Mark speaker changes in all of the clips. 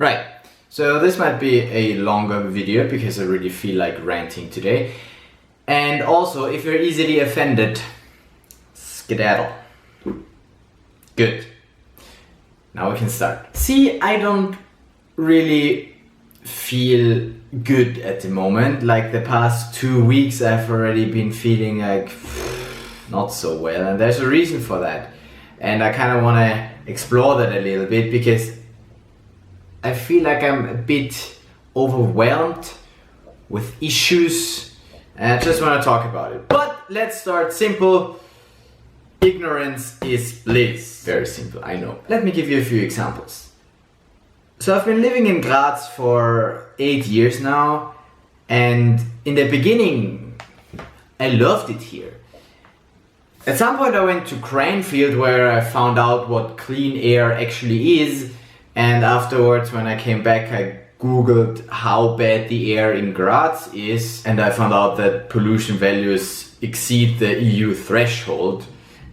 Speaker 1: Right, so this might be a longer video because I really feel like ranting today. And also, if you're easily offended, skedaddle. Good. Now we can start. See, I don't really feel good at the moment. Like the past 2 weeks I've already been feeling like not so well, and there's a reason for that. And I kind of want to explore that a little bit because I feel like I'm a bit overwhelmed with issues and I just want to talk about it. But let's start simple. Ignorance is bliss. Very simple, I know. Let me give you a few examples. So I've been living in Graz for 8 years now, and in the beginning I loved it here. At some point I went to Cranfield where I found out what clean air actually is. And afterwards, when I came back, I googled how bad the air in Graz is, and I found out that pollution values exceed the EU threshold,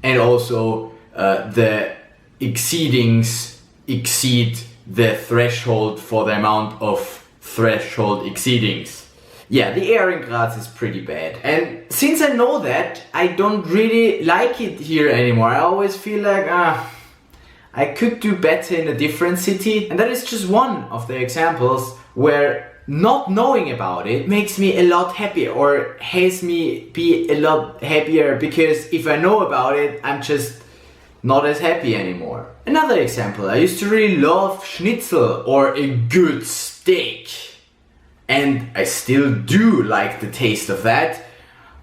Speaker 1: and also the exceedings exceed the threshold for the amount of threshold exceedings. Yeah, the air in Graz is pretty bad. And since I know that, I don't really like it here anymore. I always feel like, I could do better in a different city. And that is just one of the examples where not knowing about it makes me a lot happier, or has me be a lot happier, because if I know about it, I'm just not as happy anymore. Another example, I used to really love schnitzel or a good steak. And I still do like the taste of that.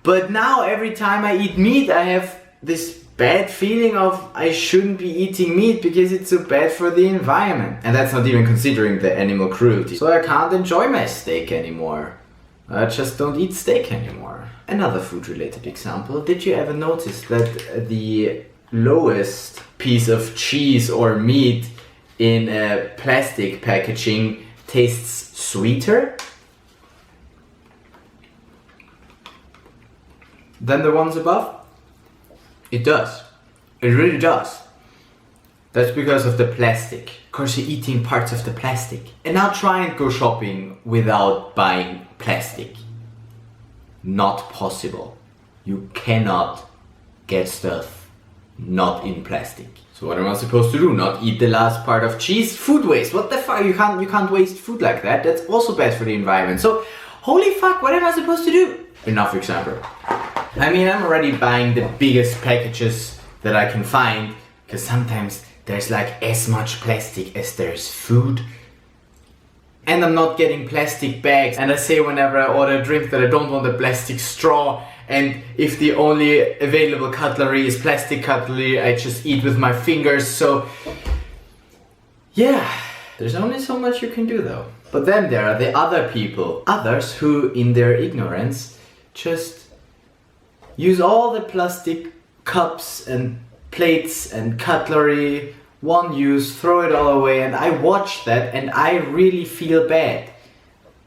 Speaker 1: But now every time I eat meat, I have this bad feeling of I shouldn't be eating meat because it's so bad for the environment. And that's not even considering the animal cruelty. So I can't enjoy my steak anymore. I just don't eat steak anymore. Another food related example. Did you ever notice that the lowest piece of cheese or meat in a plastic packaging tastes sweeter than the ones above? It does. It really does. That's because of the plastic. Of course, you're eating parts of the plastic. And now try and go shopping without buying plastic. Not possible. You cannot get stuff not in plastic. So what am I supposed to do? Not eat the last part of cheese? Food waste. What the fuck? You can't waste food like that. That's also bad for the environment. So, holy fuck, what am I supposed to do? Enough example. I mean, I'm already buying the biggest packages that I can find, because sometimes there's like as much plastic as there's food. And I'm not getting plastic bags. And I say whenever I order a drink that I don't want a plastic straw. And if the only available cutlery is plastic cutlery, I just eat with my fingers. So yeah, there's only so much you can do though. But then there are the other people, others who in their ignorance just use all the plastic cups and plates and cutlery, one use, throw it all away, and I watch that and I really feel bad.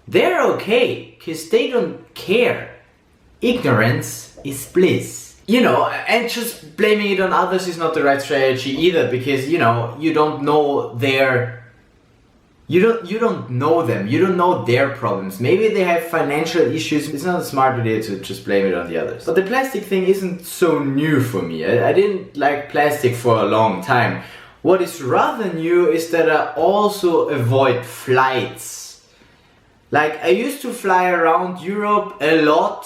Speaker 1: They're okay, because they don't care. Ignorance is bliss. You know, and just blaming it on others is not the right strategy either, because, you know, you don't know their... You don't know them, you don't know their problems. Maybe they have financial issues. It's not a smart idea to just blame it on the others. But the plastic thing isn't so new for me. I didn't like plastic for a long time. What is rather new is that I also avoid flights. Like, I used to fly around Europe a lot,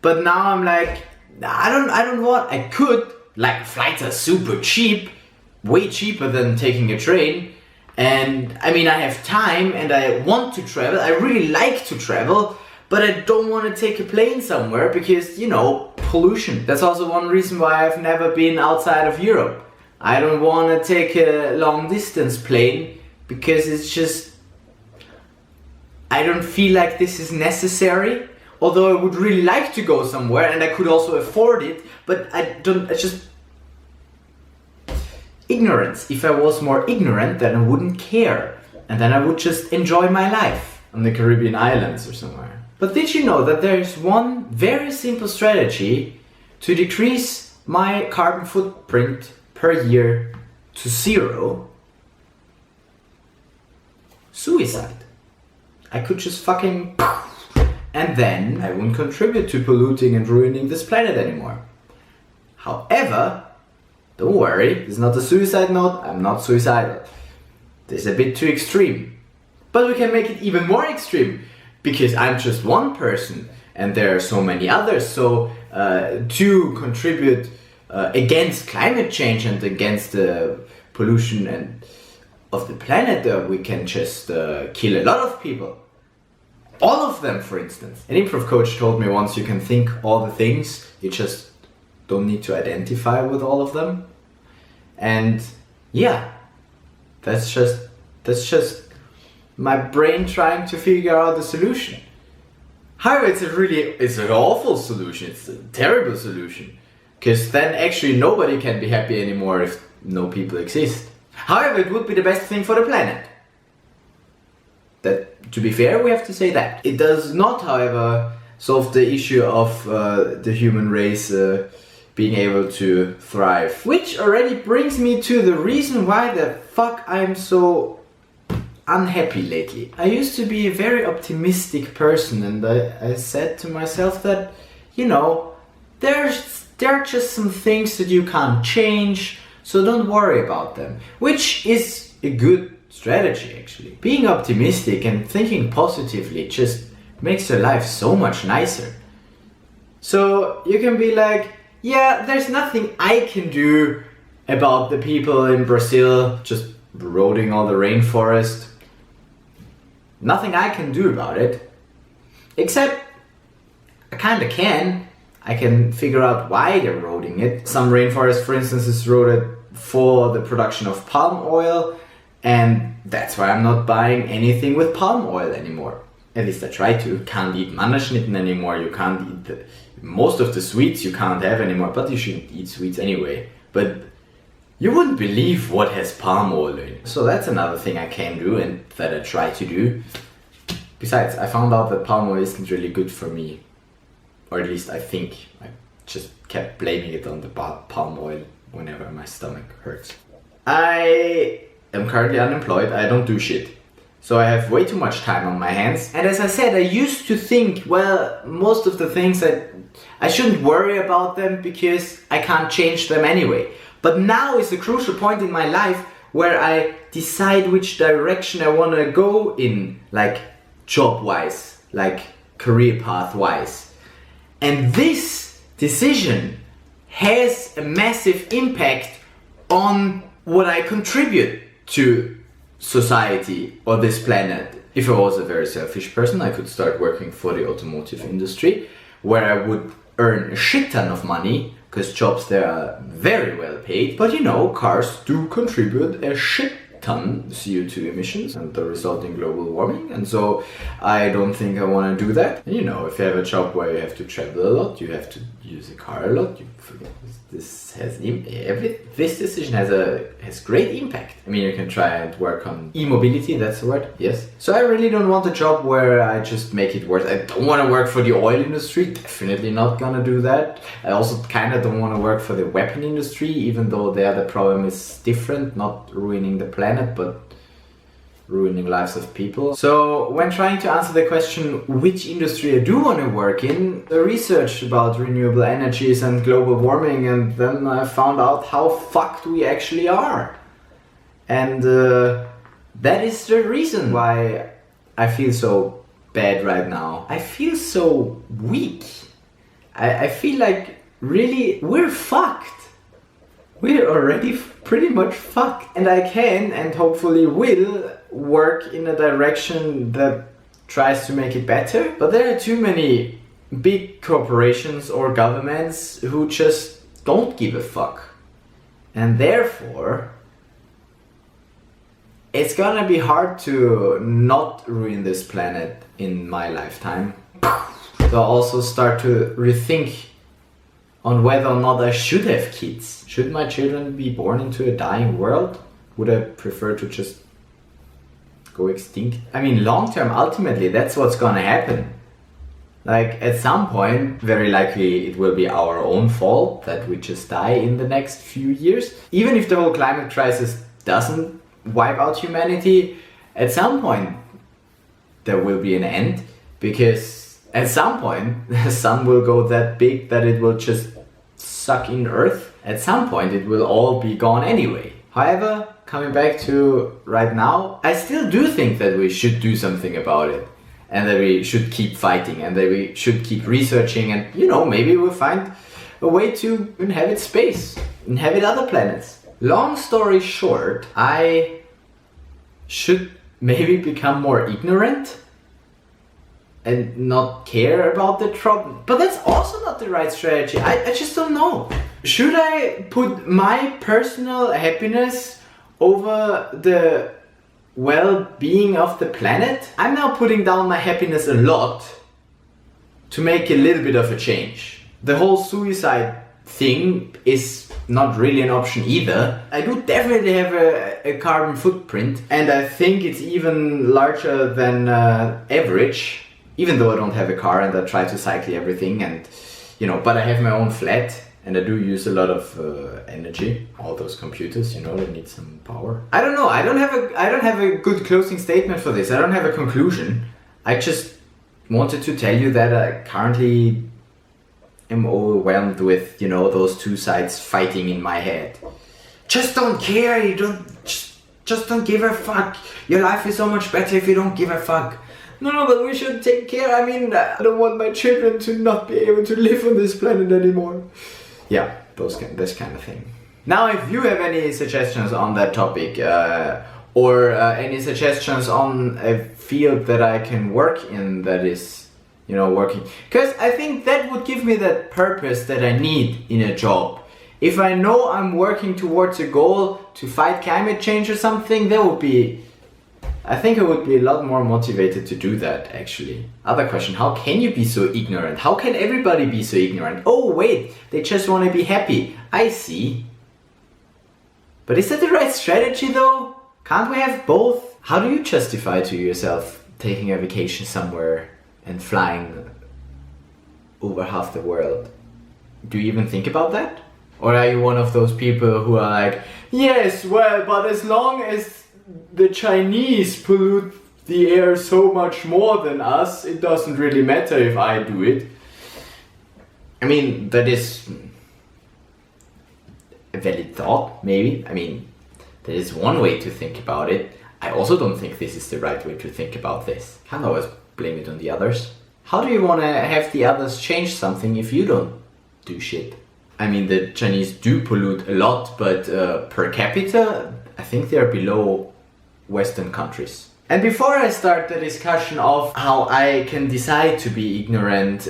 Speaker 1: but now I'm like, I don't want, I could. Like, flights are super cheap, way cheaper than taking a train. And I mean, I have time and I want to travel, I really like to travel, but I don't want to take a plane somewhere because, you know, pollution. That's also one reason why I've never been outside of Europe. I don't want to take a long distance plane because it's just, I don't feel like this is necessary. Although I would really like to go somewhere and I could also afford it, but I just... Ignorance. If I was more ignorant, then I wouldn't care. And then I would just enjoy my life on the Caribbean islands or somewhere. But did you know that there is one very simple strategy to decrease my carbon footprint per year to 0? suicide. I could just fucking... And then I wouldn't contribute to polluting and ruining this planet anymore. However, don't worry, this is not a suicide note, I'm not suicidal. This is a bit too extreme. But we can make it even more extreme, because I'm just one person and there are so many others. So to contribute against climate change and against the pollution and of the planet, we can just kill a lot of people. All of them, for instance. An improv coach told me once, you can think all the things, you just don't need to identify with all of them. And yeah, that's just my brain trying to figure out the solution. However, it's an awful solution, it's a terrible solution. Because then actually nobody can be happy anymore if no people exist. However, it would be the best thing for the planet. That, to be fair, we have to say that. It does not, however, solve the issue of the human race being able to thrive. Which already brings me to the reason why the fuck I'm so unhappy lately. I used to be a very optimistic person, and I said to myself that, you know, there are just some things that you can't change, so don't worry about them. Which is a good strategy, actually. Being optimistic and thinking positively just makes your life so much nicer. So you can be like, yeah, there's nothing I can do about the people in Brazil just eroding all the rainforest. Nothing I can do about it. Except I kinda can. I can figure out why they're eroding it. Some rainforest, for instance, is eroded for the production of palm oil, and that's why I'm not buying anything with palm oil anymore. At least I try to. Can't eat Mannerschnitten anymore, you can't eat most of the sweets you can't have anymore, but you shouldn't eat sweets anyway. But you wouldn't believe what has palm oil in it. So that's another thing I can do and that I try to do. Besides, I found out that palm oil isn't really good for me. Or at least I think. I just kept blaming it on the palm oil whenever my stomach hurts. I am currently unemployed, I don't do shit. So I have way too much time on my hands. And as I said, I used to think, well, most of the things I shouldn't worry about them because I can't change them anyway. But now is a crucial point in my life where I decide which direction I want to go in, like job-wise, like career path-wise. And this decision has a massive impact on what I contribute to society or this planet. If I was a very selfish person, I could start working for the automotive industry, where I would earn a shit ton of money, because jobs there are very well paid. But you know, cars do contribute a shit ton CO2 emissions and the resulting global warming, and so I don't think I want to do that. And you know, if you have a job where you have to travel a lot, you have to use a car a lot, this decision has great impact. I mean, you can try and work on e-mobility, that's the word, yes. So I really don't want a job where I just make it worse. I don't want to work for the oil industry, definitely not gonna do that. I also kind of don't want to work for the weapon industry, even though there the problem is different, not ruining the planet, but ruining lives of people. So when trying to answer the question which industry I do want to work in, the research about renewable energies and global warming, and then I found out how fucked we actually are. And that is the reason why I feel so bad right now. I feel so weak. I feel like really we're fucked. We're already pretty much fucked. And I can and hopefully will work in a direction that tries to make it better. But there are too many big corporations or governments who just don't give a fuck. And therefore, it's gonna be hard to not ruin this planet in my lifetime. So I'll also start to rethink on whether or not I should have kids. Should my children be born into a dying world? Would I prefer to just go extinct? I mean, long term, ultimately, that's what's gonna happen. Like, at some point, very likely it will be our own fault that we just die in the next few years. Even if the whole climate crisis doesn't wipe out humanity, at some point there will be an end, because at some point the sun will go that big that it will just suck in Earth. At some point it will all be gone anyway. However, coming back to right now, I still do think that we should do something about it, and that we should keep fighting, and that we should keep researching, and maybe we'll find a way to inhabit space, inhabit other planets. Long story short, I should maybe become more ignorant and not care about the trouble. But that's also not the right strategy. I just don't know. Should I put my personal happiness over the well-being of the planet? I'm now putting down my happiness a lot to make a little bit of a change. The whole suicide thing is not really an option either. I do definitely have a carbon footprint, and I think it's even larger than average, even though I don't have a car and I try to cycle everything, and but I have my own flat and I do use a lot of energy. All those computers, they need some power. I don't know. I don't have a good closing statement for this. I don't have a conclusion. I just wanted to tell you that I currently am overwhelmed with those two sides fighting in my head. Just don't care. You don't just don't give a fuck. Your life is so much better if you don't give a fuck. No, but we should take care. I mean, I don't want my children to not be able to live on this planet anymore. Yeah, this kind of thing. Now, if you have any suggestions on that topic, or any suggestions on a field that I can work in that is, working, because I think that would give me that purpose that I need in a job. If I know I'm working towards a goal to fight climate change or something, I think I would be a lot more motivated to do that, actually. Other question, how can you be so ignorant? How can everybody be so ignorant? Oh wait, they just want to be happy. I see. But is that the right strategy though? Can't we have both? How do you justify to yourself taking a vacation somewhere and flying over half the world? Do you even think about that? Or are you one of those people who are like, yes, well, but as long as the Chinese pollute the air so much more than us, it doesn't really matter if I do it. I mean, that is a valid thought, maybe. I mean, that is one way to think about it. I also don't think this is the right way to think about this. Can't always blame it on the others. How do you want to have the others change something if you don't do shit? I mean, the Chinese do pollute a lot, but per capita, I think they're below Western countries. And before I start the discussion of how I can decide to be ignorant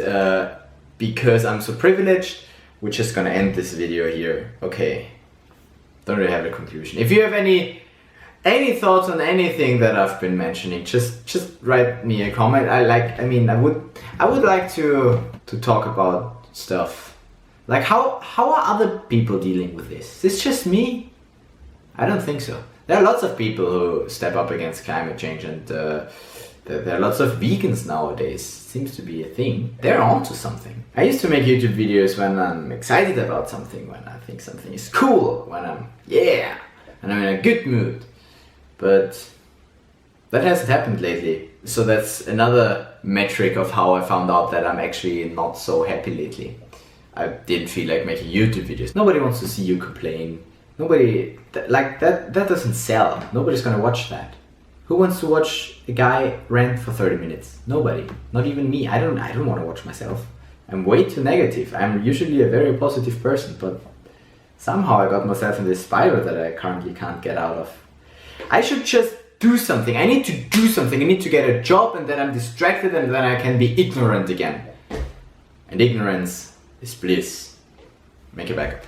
Speaker 1: because I'm so privileged, we're just gonna end this video here. Okay, don't really have a conclusion. If you have any thoughts on anything that I've been mentioning, just write me a comment. I would like to talk about stuff. Like how are other people dealing with this? Is this just me? I don't think so. There are lots of people who step up against climate change, and there are lots of vegans nowadays. Seems to be a thing. They're onto something. I used to make YouTube videos when I'm excited about something, when I think something is cool, when I'm in a good mood. But that hasn't happened lately. So that's another metric of how I found out that I'm actually not so happy lately. I didn't feel like making YouTube videos. Nobody wants to see you complain. Nobody, that doesn't sell. Nobody's gonna watch that. Who wants to watch a guy rant for 30 minutes? Nobody. Not even me. I don't want to watch myself. I'm way too negative. I'm usually a very positive person, but somehow I got myself in this spiral that I currently can't get out of. I should just do something. I need to do something. I need to get a job, and then I'm distracted, and then I can be ignorant again. And ignorance is bliss. Make it back up.